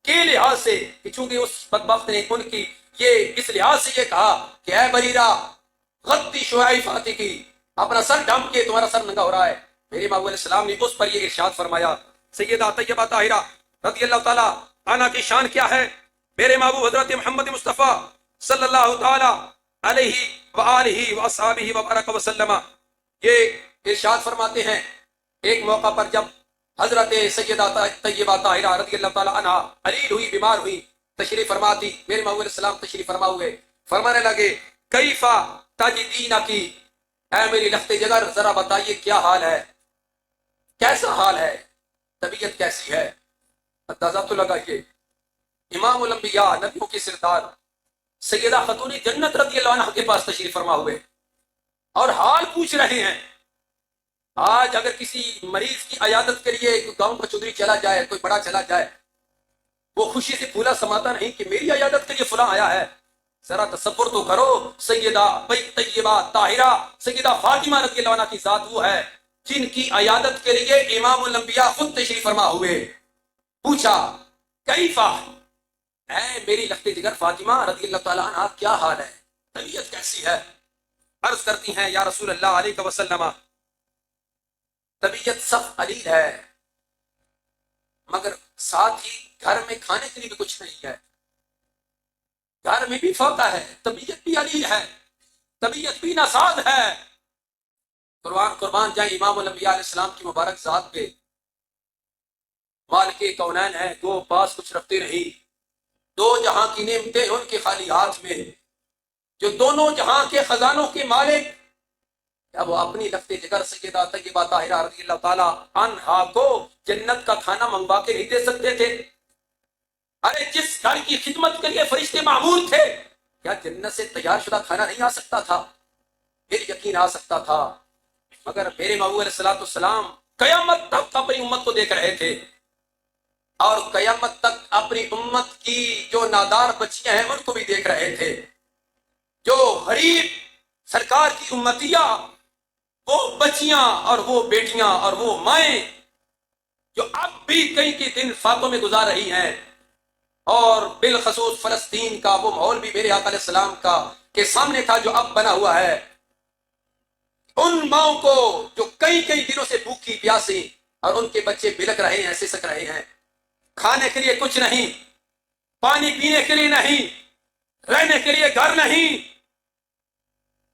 کے لحاظ سے، کہ چونکہ اس بدبخت نے ان کی یہ اس لحاظ سے یہ کہا کہ اے بریرہ غطی شعاع فاتح کی، اپنا سر ڈھانپ کے تمہارا سر ننگا ہو رہا ہے، میرے محبوب علیہ السلام نے اس پر یہ ارشاد فرمایا۔ سیدہ طیبہ طاہرہ رضی اللہ تعالی عنہا کی شان کیا ہے؟ میرے محبوب حضرت محمد مصطفیٰ صلی اللہ تعالی علیہ وآلہ وصحبہ وبارک وسلم یہ ارشاد فرماتے ہیں، ایک موقع پر جب حضرت سیدہ طیبہ طاہرہ رضی اللہ تعالی عنہا علیل ہوئی، بیمار ہوئی، تشریف فرما تھی، میرے محبوب علیہ السلام تشریف فرما ہوئے، فرمانے لگے کیفا تجدین کی، اے میری لخت جگر ذرا بتائیے کیا حال ہے، کیسا حال ہے، طبیعت کیسی ہے، اندازہ تو لگائیے۔ امام الانبیاء نبیوں کی سردار سیدہ خاتون جنت رضی اللہ عنہا کے پاس تشریف فرما ہوئے اور حال پوچھ رہے ہیں۔ آج اگر کسی مریض کی عیادت کے لیے کوئی گاؤں کا چودھری چلا جائے، کوئی بڑا چلا جائے، وہ خوشی سے پھولا سماتا نہیں کہ میری عیادت کے لیے فلاں آیا ہے، ذرا تصور تو کرو، سیدہ طیبہ طاہرہ سیدہ فاطمہ رضی اللہ عنہا کی ذات وہ ہے جن کی عیادت کے لیے امام الانبیاء خود تشریف فرما ہوئے۔ پوچھا کیفا، اے میری لخت جگر فاطمہ رضی اللہ تعالیٰ عنہ کیا حال ہے، طبیعت کیسی ہے؟ عرض کرتی ہیں یا رسول اللہ علیہ وسلم طبیعت سخت علیل ہے، مگر ساتھ ہی گھر میں کھانے کے لیے بھی کچھ نہیں ہے، گھر میں بھی فاقہ ہے، طبیعت بھی علیل ہے، طبیعت بھی ناساز ہے۔ قربان جائیں امام الانبیاء علیہ السلام کی مبارک ذات پہ، مالک کونین ہے، دو پاس کچھ رکھتے نہیں، دو جہاں کی نعمتیں ان کے خالی ہاتھ میں، جو دونوں جہاں کے خزانوں کے مالک، کیا وہ اپنی لخت جگر سیدہ طیبہ طاہرہ رضی اللہ تعالی عنہا کو جنت کا کھانا منگوا کے نہیں دے سکتے تھے؟ ارے جس گھر کی خدمت کے لیے فرشتے معمور تھے، کیا جنت سے تیار شدہ کھانا نہیں آ سکتا تھا؟ پھر یقین آ سکتا تھا، مگر میرے محبوب علیہ السلام قیامت تک اپنی امت کو دیکھ رہے تھے، اور قیامت تک اپنی امت کی جو نادار بچیاں ہیں ان کو بھی دیکھ رہے تھے، جو غریب سرکار کی امتیہ، وہ بچیاں اور وہ بیٹیاں اور وہ مائیں جو اب بھی کئی کے دن فاقوں میں گزار رہی ہیں، اور بالخصوص فلسطین کا وہ ماحول بھی میرے آقا علیہ السلام کا کے سامنے تھا جو اب بنا ہوا ہے، ان ماؤں کو جو کئی کئی دنوں سے بھوکی پیاسی اور ان کے بچے بلک رہے ہیں، سسک رہے ہیں، کھانے کے لیے کچھ نہیں، پانی پینے کے لیے نہیں، رہنے کے لیے گھر نہیں،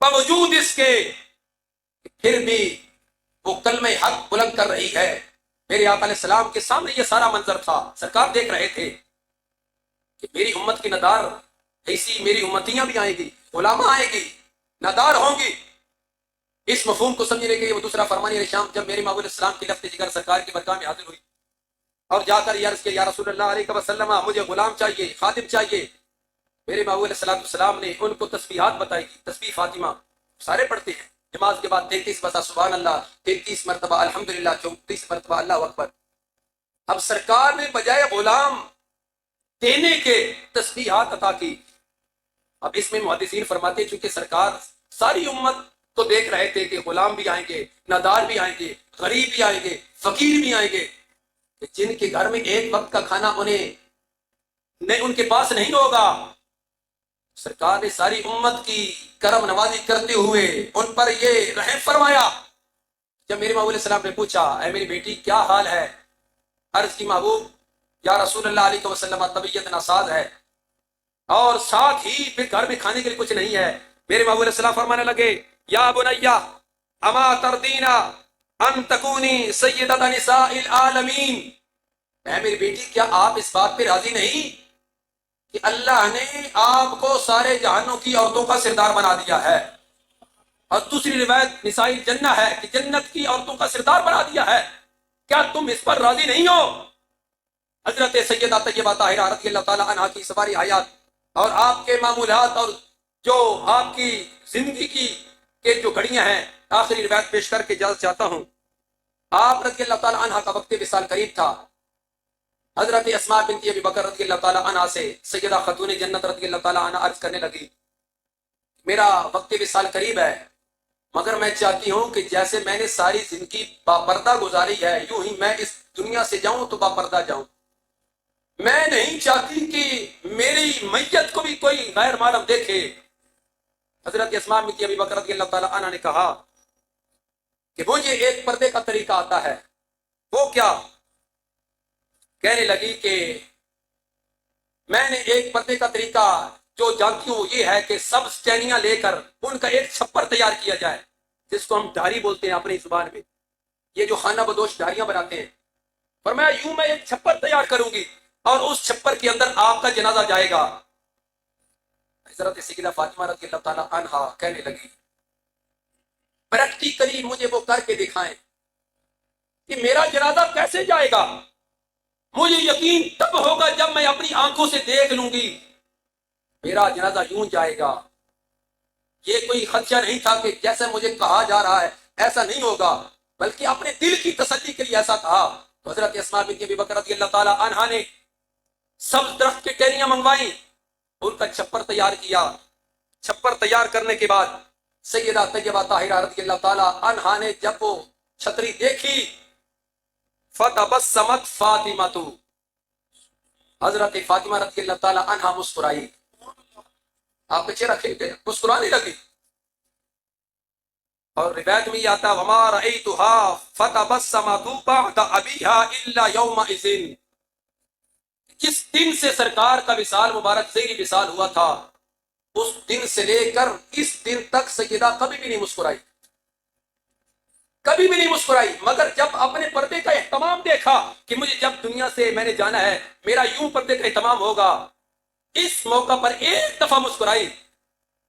باوجود اس کے پھر بھی وہ کلمہ حق بلند کر رہی ہے۔ میرے آقا علیہ السلام کے سامنے یہ سارا منظر تھا، سرکار دیکھ رہے تھے کہ میری امت کی ندار ایسی، میری امتیاں بھی آئیں گی، علماء آئیں گی، ندار ہوں گی۔ اس مفہوم کو سمجھنے کے لیے وہ دوسرا فرمان شام جب میرے محبوب علیہ السلام کی لفظ جگر سرکار کی برگاہ میں حاضر ہوئی اور جا کر عرض کیا، یا رسول اللہ علیہ وسلم مجھے غلام چاہیے، خادم چاہیے۔ میرے محبوب علیہ السلام نے ان کو تسبیحات بتائی، تسبیح فاطمہ سارے پڑھتے ہیں نماز کے بعد 33 بسا سبحان اللہ، 33 مرتبہ الحمدللہ، 34 مرتبہ اللہ اکبر۔ اب سرکار نے بجائے غلام دینے کے تسبیحات عطا کی۔ اب اس میں محدثین فرماتے ہیں چونکہ سرکار ساری امت کو دیکھ رہے تھے کہ غلام بھی آئیں گے، نادار بھی آئیں گے، غریب بھی آئیں گے، فقیر بھی آئیں گے، جن کے گھر میں ایک وقت کا کھانا ان کے پاس نہیں ہوگا۔ سرکار نے ساری امت کی کرم نوازی کرتے ہوئے ان پر یہ رحم فرمایا۔ جب میرے محبوب علیہ السلام نے پوچھا، اے میری بیٹی کیا حال ہے؟ عرض کی، محبوب یا رسول اللہ علیہ وسلم طبیعت ناساز ہے اور ساتھ ہی پھر گھر میں کھانے کے لیے کچھ نہیں ہے۔ میرے محبوب علیہ السلام فرمانے لگے، یا بنیا اما تردینا ان تکونی سیدۃ نساء العالمین، اے میری بیٹی کیا آپ اس بات پہ راضی نہیں کہ اللہ نے آپ کو سارے جہانوں کی عورتوں کا سردار بنا دیا ہے؟ اور دوسری روایت نساء الجنہ ہے کہ جنت کی عورتوں کا سردار بنا دیا ہے، کیا تم اس پر راضی نہیں ہو؟ حضرت سیدہ طیبہ طاہرہ رضی اللہ تعالی عنہا کی سواری حیات اور آپ کے معمولات اور جو آپ کی زندگی کی کے جو گھڑیاں ہیں، آخری روایت پیش کر کے اجازت چاہتا ہوں۔ آپ رضی اللہ تعالی عنہا کا وقت وصال قریب تھا۔ حضرت اسماء بنت ابی بکر رضی اللہ تعالی عنہا سے سیدہ خاتون جنت رضی اللہ تعالی عنہا عرض کرنے لگی، میرا وقت وصال قریب ہے، مگر میں چاہتی ہوں کہ جیسے میں نے ساری زندگی باپردہ گزاری ہے، یوں ہی میں اس دنیا سے جاؤں تو باپردہ جاؤں۔ میں نہیں چاہتی کہ میری میت کو بھی کوئی غیر محرم دیکھے۔ حضرت اسماء بنت ابی بکر رضی اللہ تعالی عنہا نے کہا کہ مجھے ایک پردے کا طریقہ آتا ہے۔ وہ کیا؟ کہنے لگی کہ میں نے ایک پردے کا طریقہ جو جانتی ہوں یہ ہے کہ سب چینیاں لے کر ان کا ایک چھپر تیار کیا جائے، جس کو ہم ڈھاری بولتے ہیں اپنی زبان میں، یہ جو خانہ بدوش ڈھاریاں بناتے ہیں۔ فرمایا یوں میں ایک چھپر تیار کروں گی اور اس چھپر کے اندر آپ کا جنازہ جائے گا۔ حضرت سیدہ فاطمہ رضی اللہ تعالی عنہا کہنے لگی، پریکٹیکلی مجھے وہ کر کے دکھائیں کہ میرا جنازہ کیسے جائے گا۔ مجھے یقین تب ہوگا جب میں اپنی آنکھوں سے دیکھ لوں گی میرا جنازہ یوں جائے گا۔ یہ کوئی خدشہ نہیں تھا کہ جیسے مجھے کہا جا رہا ہے ایسا نہیں ہوگا، بلکہ اپنے دل کی تسلی کے لیے ایسا کہا۔ تو حضرت اسماء بنت ابی بکر رضی اللہ تعالی عنہا نے سبز درخت کی ٹہنیاں منگوائیں، ان کا چھپر تیار کیا۔ چھپر تیار کرنے کے بعد سیدہ طیبہ طاہرہ رضی اللہ تعالی عنہا نے جب وہ چھتری دیکھی، فتبسمت فاطمہ، حضرت فاطمہ رضی اللہ تعالی عنہا مسکرائی۔ آپ کے چہرہ کھل گئے، مسکرانے لگی۔ اور روایت میں یہ آتا وما رأیتها فتبسمت بعد ابیها الا یومئذ، جس دن سے سرکار کا وصال مبارک زیر وصال ہوا تھا اس دن سے لے کر اس دن تک سیدہ کبھی بھی نہیں مسکرائی، کبھی بھی نہیں مسکرائی، مگر جب اپنے پردے کا اہتمام دیکھا کہ مجھے جب دنیا سے میں نے جانا ہے میرا یوں پردے کا اہتمام ہوگا، اس موقع پر ایک دفعہ مسکرائی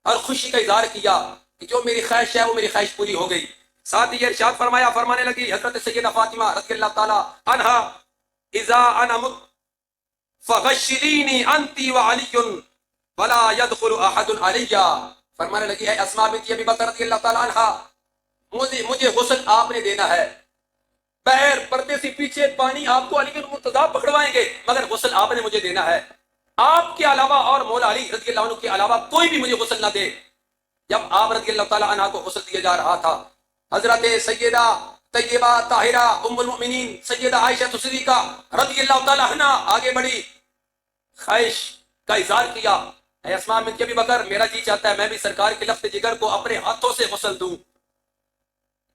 اور خوشی کا اظہار کیا کہ جو میری خواہش ہے وہ میری خواہش پوری ہو گئی۔ ساتھ ہی یہ ارشاد فرمایا، فرمانے لگی حضرت سیدہ فاطمہ رضی اللہ تعالی عنہا، اذا انا مت فغشلینی انتی وعلی ولا يدخل احد علی، فرمانے لگی ہے اسماء بنت ابی بکر رضی اللہ تعالی عنہا، مجھے غسل آپ نے دینا ہے، بغیر پردے سے پیچھے پانی آپ کو علی بن مرتضیٰ پکڑوائیں گے، مگر غسل آپ نے مجھے دینا ہے۔ آپ کے علاوہ اور مولا علی رضی اللہ عنہ کے علاوہ کوئی بھی مجھے غسل نہ دے۔ جب آپ رضی اللہ تعالی عنہ کو غسل دیا جا رہا تھا، حضرت سیدہ طیبہ طاہرہ ام المؤمنین سیدہ عائشہ صدیقہ رضی اللہ تعالی عنہ آگے بڑھی، خواہش کا اظہار کیا اے اسماء بنت ابی بکر، میرا جی چاہتا ہے میں بھی سرکار کے لخت جگر کو اپنے ہاتھوں سے غسل دوں۔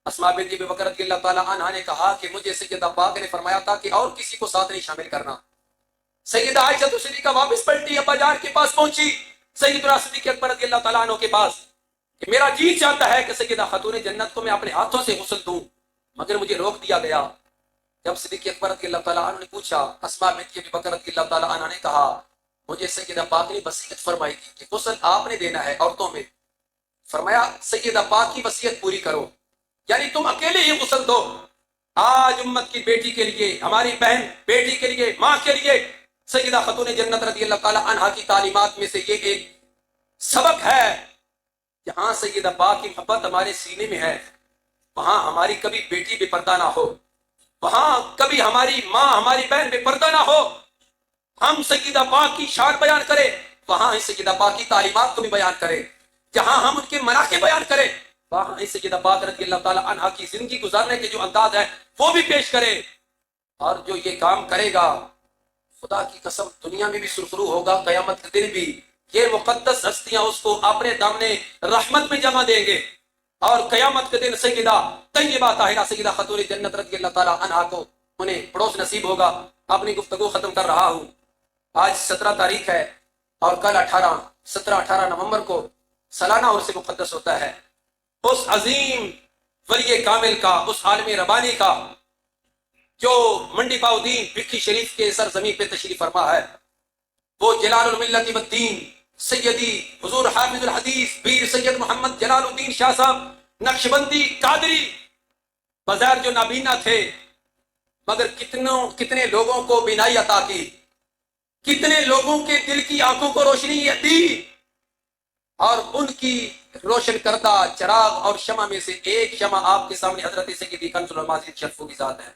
اسماء بنت ابی بکر رضی اللہ تعالیٰ عنہا نے کہا کہ مجھے سیدہ پاک نے فرمایا تھا کہ اور کسی کو ساتھ نہیں شامل کرنا۔ سیدہ عائشہ صدیقہ واپس پلٹی، ابا جان کے پاس پہنچی، سیدنا صدیق اکبر رضی اللہ تعالیٰ عنہ کے پاس، کہ میرا جی چاہتا ہے کہ سیدہ خاتون جنت کو میں اپنے ہاتھوں سے غسل دوں، مگر مجھے روک دیا گیا۔ جب صدیق اکبر رضی اللہ تعالیٰ عنہ نے پوچھا، اسماء بنت ابی بکر رضی اللہ تعالیٰ عنہ نے کہا مجھے سیدہ پاک نے وصیت فرمائی تھی کہ غسل آپ نے دینا ہے عورتوں میں۔ فرمایا سیدہ پاک کی وصیت پوری کرو، یعنی تم اکیلے ہی غسل دو۔ آج امت کی بیٹی کے لیے، ہماری بہن بیٹی کے لیے، ماں کے لیے سیدہ خاتون جنت رضی اللہ تعالیٰ عنہا کی تعلیمات میں سے یہ ایک سبق ہے۔ جہاں سیدہ پاک کی محبت ہمارے سینے میں ہے، وہاں ہماری کبھی بیٹی بے پردہ نہ ہو، وہاں کبھی ہماری ماں ہماری بہن بے پردہ نہ ہو۔ ہم سیدہ پاک کی شان بیان کریں، وہاں ہی سیدہ پاک کی تعلیمات کو بھی بیان کریں۔ جہاں ہم ان کے مناقب بیان کریں، وہاں ہی سیدہ پاک رضی اللہ تعالیٰ عنہا کی زندگی گزارنے کے جو انداز ہے وہ بھی پیش کریں۔ اور جو یہ کام کرے گا، خدا کی قسم دنیا میں بھی سرخرو ہوگا، قیامت کے دن بھی یہ مقدس ہستیاں اس کو اپنے دامنے رحمت میں جمع دیں گے، اور قیامت کے دن سیدہ طیبہ طاہرہ سیدہ خاتون جنت رضی اللہ تعالیٰ عنہا کو انہیں پڑوس نصیب ہوگا۔ اپنی گفتگو ختم کر رہا ہوں۔ آج 17 تاریخ ہے اور کل 17-18 نومبر کو سالانہ عرس مقدس ہوتا ہے اس عظیم ولی کامل کا، اس عالم ربانی کا جو منڈی باؤدین بکھی شریف کے سرزمین پہ تشریف فرما ہے۔ وہ جلال الملت والدین سیدی حضور حافظ الحدیث پیر سید محمد جلال الدین شاہ صاحب نقشبندی قادری، بظاہر جو نابینا تھے مگر کتنے لوگوں کو بینائی عطا کی، کتنے لوگوں کے دل کی آنکھوں کو روشنی دی، اور ان کی روشن کردہ چراغ اور شمع میں سے ایک شمع آپ کے سامنے حضرت سیدی کنز العلماء شرفو کی ذات ہے،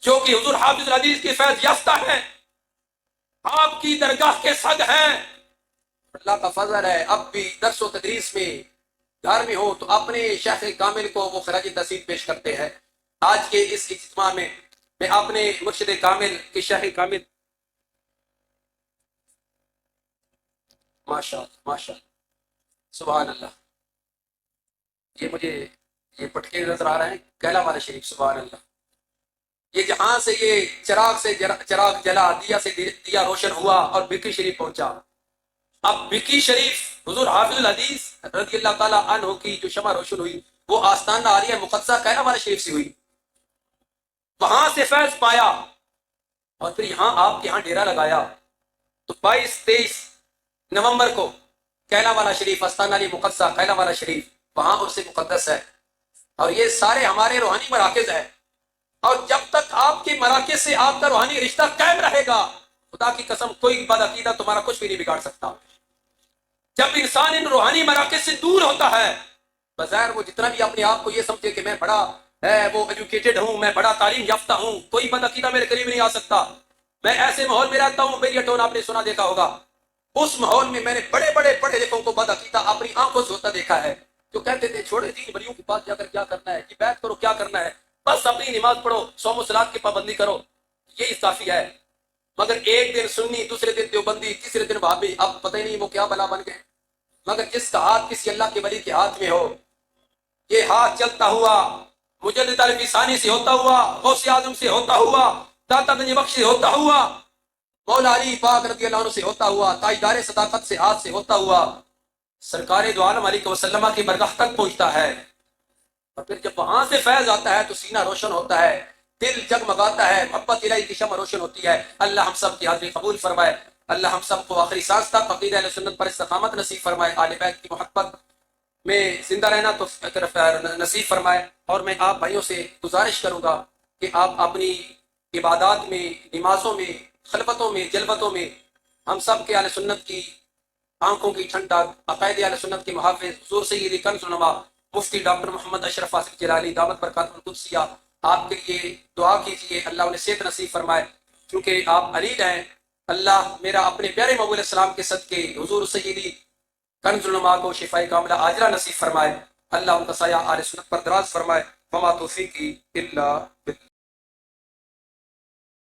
جو کہ حضور حافظ الحدیث کی فیض یافتہ ہے، آپ کی درگاہ کے صد ہیں۔ اللہ کا فضل ہے اب بھی درس و تدریس میں گھر میں ہو تو اپنے شیخ کامل کو وہ خراج تحسین پیش کرتے ہیں۔ آج کے اس اجتماع میں میں اپنے مرشد کامل کے شیخ کامل ماشاءاللہ سبحان اللہ، یہ مجھے یہ پٹکے نظر آ رہے ہیں، کیلا والا شریف، سبحان اللہ۔ یہ جہاں سے یہ چراغ جلا، دیا سے دیا روشن ہوا اور بکی شریف پہنچا۔ اب بکی شریف حضور حافظ الحدیث رضی اللہ تعالیٰ عنہ کی جو شمع روشن ہوئی وہ آستانہ عالیہ مقدسہ کیلا والا شریف سے ہوئی، وہاں سے فیض پایا اور پھر یہاں آپ کے یہاں ڈیرا لگایا۔ تو 22-23 نومبر کو کیلا والا شریف، آستانہ علی مقدسہ کیلا والا شریف، وہاں عرس مقدس ہے، اور یہ سارے ہمارے روحانی مراکز ہیں۔ اور جب تک آپ کے مراکز سے آپ کا روحانی رشتہ قائم رہے گا، خدا کی قسم کوئی بد عقیدہ تمہارا کچھ بھی نہیں بگاڑ سکتا۔ جب انسان ان روحانی مراکز سے دور ہوتا ہے، بظاہر وہ جتنا بھی اپنے آپ کو یہ سمجھے کہ میں بڑا وہ ایجوکیٹڈ ہوں، میں بڑا تعلیم یافتہ ہوں، کوئی بد عقیدہ میرے قریب نہیں آ سکتا۔ میں ایسے ماحول میں رہتا ہوں، میری ٹون آپ نے سنا دیکھا ہوگا، اس ماحول میں میں نے بڑے بڑے پڑھے لکھوں کو بد عقیدہ اپنی آنکھوں سے ہوتا دیکھا ہے، جو کہتے تھے چھوڑے دین بلیوں کے پاس جا کر کیا کرنا ہے، کہ بیعت کرو کیا کرنا ہے، بس اپنی نماز پڑھو، صوم و صلات کی پابندی کرو، یہی کافی ہے۔ مگر ایک دن سنی، دوسرے دن دیوبندی، تیسرے دن وہابی، اب پتہ ہی نہیں وہ کیا بلا بن گئے۔ مگر جس کا ہاتھ کسی اللہ کے ولی کے ہاتھ میں ہو، یہ ہاتھ چلتا ہوا مجدد عربی ثانی سے ہوتا ہوا، غوث اعظم سے ہوتا ہوا، داتا گنج بخش سے ہوتا ہوا، مولا علی پاک رضی اللہ عنہ سے ہوتا ہوا، تاجدار صداقت سے ہاتھ سے ہوتا ہوا، سرکار دو عالم علیہ وسلم کی برگاہ تک پہنچتا ہے۔ اور پھر جب وہاں سے فیض آتا ہے تو سینہ روشن ہوتا ہے، دل جگمگاتا ہے، محبت الہی کی شمع روشن ہوتی ہے۔ اللہ ہم سب کی حاضری قبول فرمائے، اللہ ہم سب کو آخری سانس تک عقیدہ اہل سنت پر استقامت نصیب فرمائے، آل بیت کی محبت میں زندہ رہنا تو نصیب فرمائے۔ اور میں آپ بھائیوں سے گزارش کروں گا کہ آپ اپنی عبادات میں، نمازوں میں، خلوتوں میں، جلوتوں میں ہم سب کے اہل سنت کی آنکھوں کی ٹھنڈک، عقائد اہل سنت کے محافظ حضور سیدی کنز العلماء مفتی ڈاکٹر محمد اشرف آصف جلالی دامت برکاتہ القدسیہ آپ کے لیے دعا کیجیے، اللہ انہیں صحت نصیب فرمائے، کیونکہ آپ علیل ہیں۔ اللہ میرا اپنے پیارے محبوب علیہ السلام کے صدقے حضور سیدی کنز العلماء کو شفاء کاملہ عاجلہ نصیب فرمائے، اللہ ان کا سایہ آل سنت پر دراز فرمائے، وما توفیقی الا باللہ۔